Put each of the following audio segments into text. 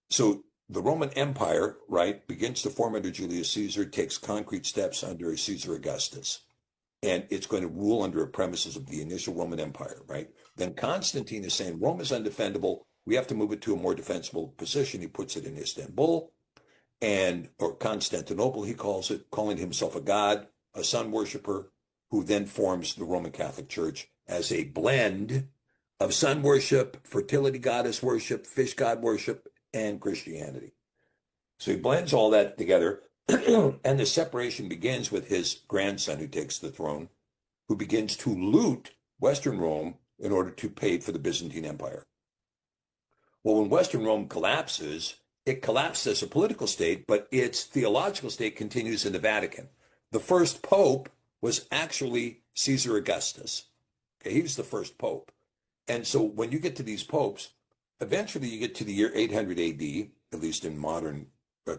So the Roman Empire, right, begins to form under Julius Caesar, takes concrete steps under Caesar Augustus, and it's going to rule under the premises of the initial Roman Empire, right? Then Constantine is saying Rome is undefendable. We have to move it to a more defensible position. He puts it in Istanbul and or Constantinople, he calls it, calling himself a god, a sun worshiper, who then forms the Roman Catholic Church as a blend of sun worship, fertility goddess worship, fish god worship, and Christianity. So he blends all that together, and the separation begins with his grandson who takes the throne, who begins to loot Western Rome in order to pay for the Byzantine Empire. Well, when Western Rome collapses, it collapses as a political state, but its theological state continues in the Vatican. The first pope was actually Caesar Augustus. Okay, he was the first pope. And so when you get to these popes, eventually you get to the year 800 AD, at least in modern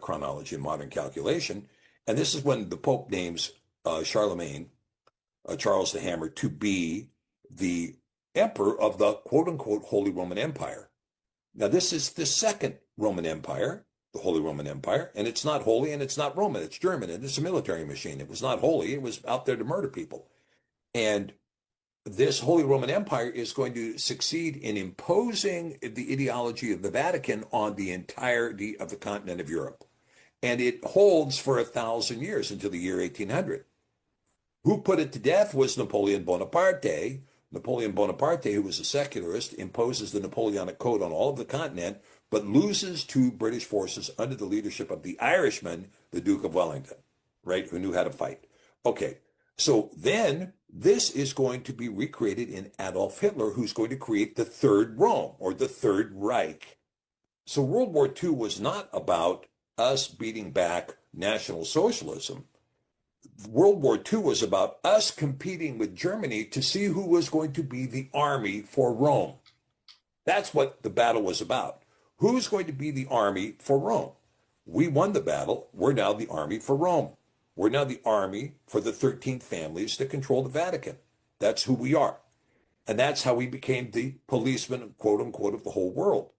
chronology and modern calculation. And this is when the Pope names Charlemagne, Charles the Hammer, to be the emperor of the quote unquote Holy Roman Empire. Now, this is the second Roman Empire, the Holy Roman Empire, and it's not holy and it's not Roman, it's German, and it's a military machine. It was not holy, it was out there to murder people. And this Holy Roman Empire is going to succeed in imposing the ideology of the Vatican on the entirety of the continent of Europe. And it holds for 1,000 years until the year 1800. Who put it to death was Napoleon Bonaparte. Napoleon Bonaparte, who was a secularist, imposes the Napoleonic Code on all of the continent, but loses to British forces under the leadership of the Irishman, the Duke of Wellington, right, who knew how to fight. Okay, so then this is going to be recreated in Adolf Hitler, who's going to create the Third Rome, or the Third Reich. So World War II was not about us beating back National Socialism. World War II was about us competing with Germany to see who was going to be the army for Rome. That's what the battle was about. Who's going to be the army for Rome? We won the battle. We're now the army for Rome. We're now the army for the 13 families that control the Vatican. That's who we are. And that's how we became the policeman, quote unquote, of the whole world.